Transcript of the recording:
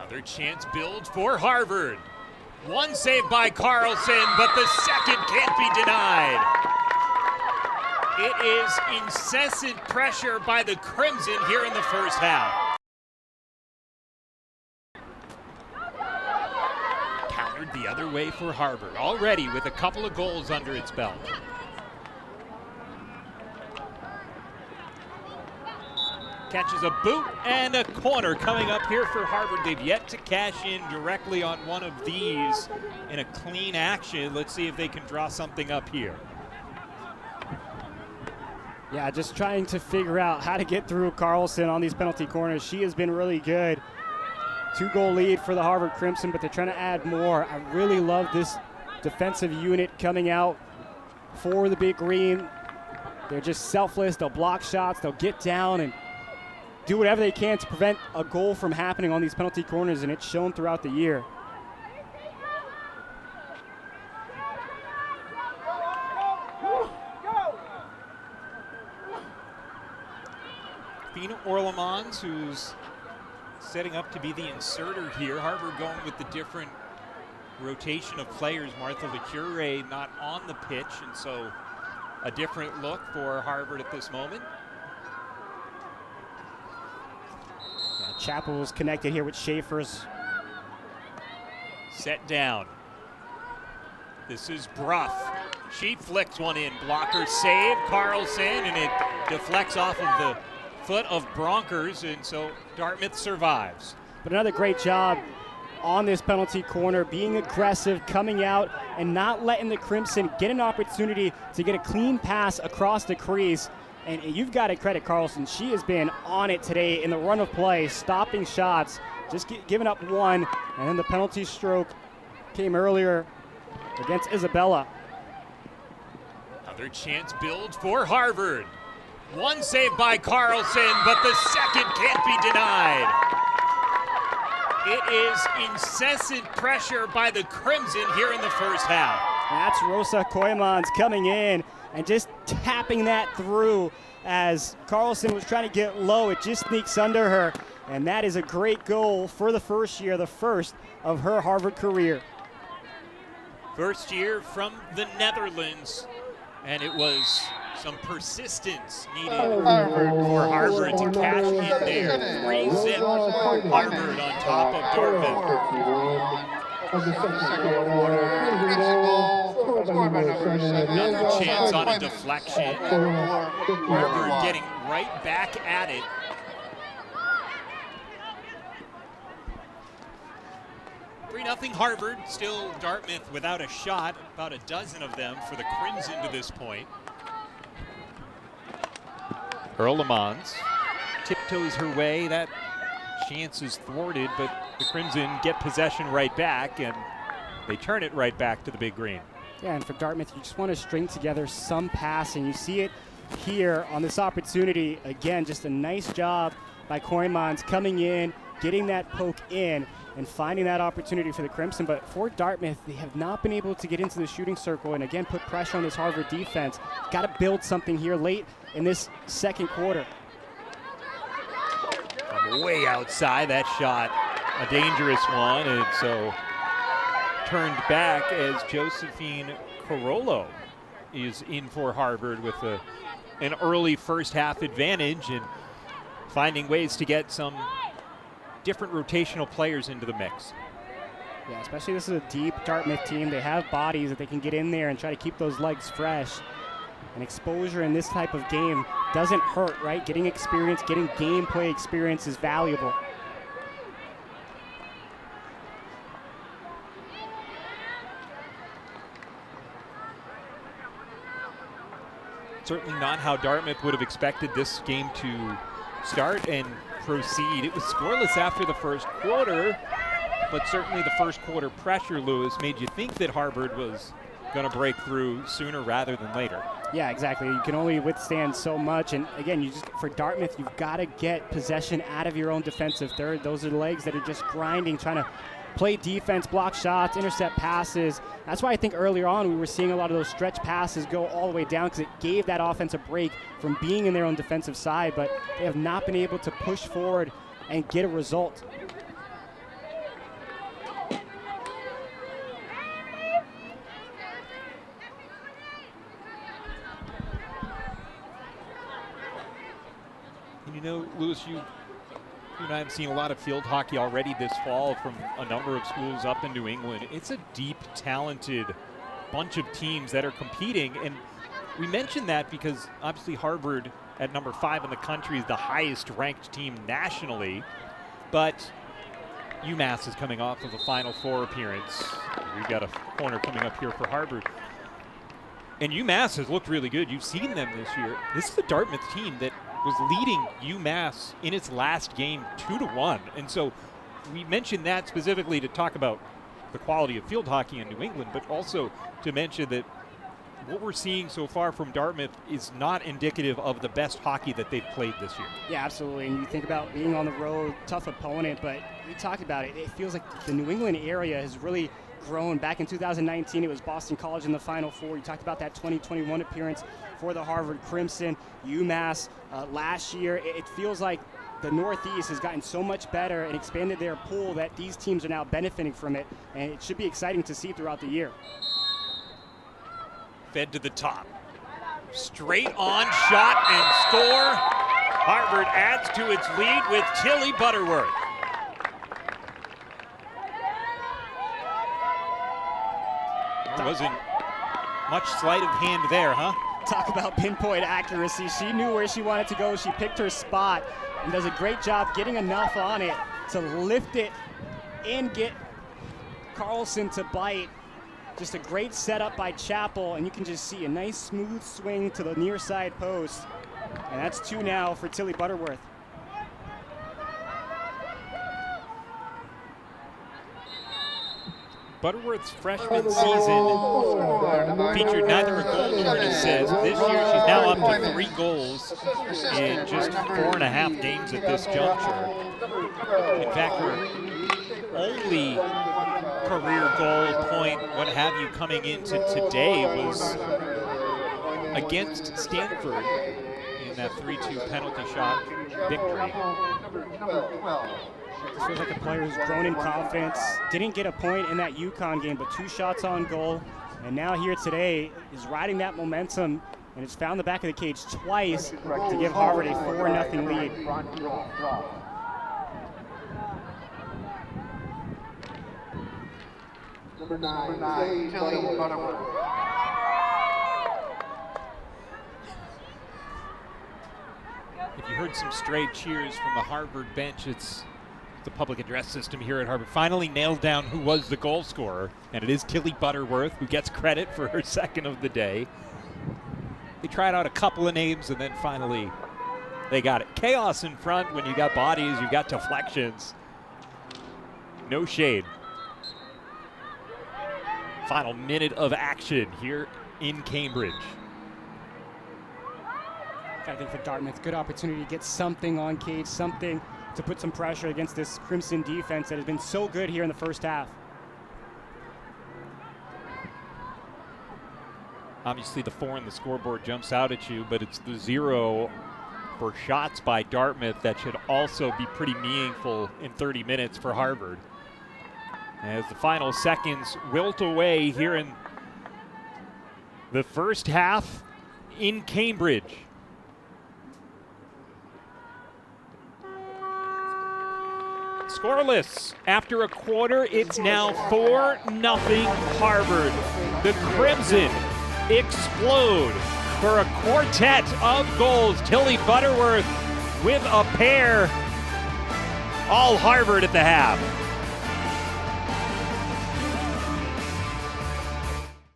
Another chance build for Harvard. One save by Carlson, but the second can't be denied. It is incessant pressure by the Crimson here in the first half. Countered the other way for Harvard, already with a couple of goals under its belt. Catches a boot and a corner coming up here for Harvard. They've yet to cash in directly on one of these in a clean action. Let's see if they can draw something up here. Yeah, just trying to figure out how to get through Carlson on these penalty corners. She has been really good. 2-goal lead for the Harvard Crimson, but they're trying to add more. I really love this defensive unit coming out for the Big Green. They're just selfless. They'll block shots. They'll get down and do whatever they can to prevent a goal from happening on these penalty corners, and it's shown throughout the year. Fina Orlemans, who's setting up to be the inserter here. Harvard going with the different rotation of players. Martha LeCure not on the pitch, and so a different look for Harvard at this moment. Chappell's connected here with Schaefer's. Set down. This is Bruff. She flicks one in. Blocker save. Carlson, and it deflects off of the foot of Bronkers, and so Dartmouth survives. But another great job on this penalty corner, being aggressive, coming out, and not letting the Crimson get an opportunity to get a clean pass across the crease. And you've got to credit Carlson. She has been on it today in the run of play, stopping shots, just giving up one. And then the penalty stroke came earlier against Isabella. Another chance build for Harvard. One save by Carlson, but the second can't be denied. It is incessant pressure by the Crimson here in the first half. That's Rosa Koymans coming in and just tapping that through as Carlson was trying to get low. It just sneaks under her, and that is a great goal for the first year, the first of her Harvard career. First year from the Netherlands, and it was some persistence needed for Harvard to cash in there. 3-zip Harvard on top of Dartmouth. Another chance on a deflection. Harvard getting right back at it. Nothing Harvard, still Dartmouth without a shot, about a dozen of them for the Crimson to this point. Orlemans tiptoes her way, that chance is thwarted, but the Crimson get possession right back, and they turn it right back to the Big Green. Yeah, and for Dartmouth, you just want to string together some passing. You see it here on this opportunity. Again, just a nice job by Koymans coming in, getting that poke in, and finding that opportunity for the Crimson. But for Dartmouth, they have not been able to get into the shooting circle and again put pressure on this Harvard defense. Got to build something here late in this second quarter. From way outside, that shot, a dangerous one, and so turned back as Josephine Carollo is in for Harvard with an early first half advantage and finding ways to get some different rotational players into the mix. Yeah, especially this is a deep Dartmouth team. They have bodies that they can get in there and try to keep those legs fresh. And exposure in this type of game doesn't hurt, right? Getting experience, getting gameplay experience is valuable. Certainly not how Dartmouth would have expected this game to start and proceed. It was scoreless after the first quarter, but certainly the first quarter pressure, Lewis, made you think that Harvard was going to break through sooner rather than later. Yeah, exactly. You can only withstand so much. And again, you just for Dartmouth, you've got to get possession out of your own defensive third. Those are the legs that are just grinding, trying to play defense, block shots, intercept passes. That's why I think earlier on we were seeing a lot of those stretch passes go all the way down because it gave that offense a break from being in their own defensive side, but they have not been able to push forward and get a result. Lewis, you and I have seen a lot of field hockey already this fall from a number of schools up in New England. It's a deep, talented bunch of teams that are competing, and we mentioned that because obviously Harvard at number 5 in the country is the highest ranked team nationally, but UMass is coming off of a Final Four appearance. We've got a corner coming up here for Harvard. And UMass has looked really good. You've seen them this year. This is the Dartmouth team that was leading UMass in its last game 2-1. And so we mentioned that specifically to talk about the quality of field hockey in New England, but also to mention that what we're seeing so far from Dartmouth is not indicative of the best hockey that they've played this year. Yeah, absolutely. And you think about being on the road, tough opponent, but we talked about it. It feels like the New England area has really grown. Back in 2019, it was Boston College in the Final Four. You talked about that 2021 appearance for the Harvard Crimson. UMass last year. It feels like the Northeast has gotten so much better and expanded their pool that these teams are now benefiting from it, and it should be exciting to see throughout the year. Fed to the top. Straight on shot and score. Harvard adds to its lead with Tilly Butterworth. There wasn't much sleight of hand there, huh? Talk about pinpoint accuracy. She knew where she wanted to go. She picked her spot and does a great job getting enough on it to lift it and get Carlson to bite. Just a great setup by Chappell, and you can just see a nice smooth swing to the near side post. And that's 2 now for Tilly Butterworth. Butterworth's freshman season featured neither a goal nor an assist. This year she's now up to 3 goals in just 4.5 games at this juncture. In fact, her only career goal, point, what have you, coming into today was against Stanford in that 3-2 penalty shot victory. This feels like a player who's grown in confidence. Didn't get a point in that UConn game, but 2 shots on goal. And now here today is riding that momentum and has found the back of the cage twice to give Harvard a 4-0 lead. Number 9, Tilly Butterworth. If you heard some stray cheers from the Harvard bench, it's the public address system here at Harvard finally nailed down who was the goal scorer, and it is Tilly Butterworth, who gets credit for her second of the day. They tried out a couple of names, and then finally they got it. Chaos in front when you got bodies, you got deflections. No shade. Final minute of action here in Cambridge. I think for Dartmouth, good opportunity to get something on cage, something to put some pressure against this Crimson defense that has been so good here in the first half. Obviously the 4 on the scoreboard jumps out at you, but it's the 0 for shots by Dartmouth that should also be pretty meaningful in 30 minutes for Harvard. As the final seconds wilt away here in the first half in Cambridge. Scoreless after a quarter, it's now 4-0 Harvard. The Crimson explode for a quartet of goals. Tilly Butterworth with a pair. All Harvard at the half.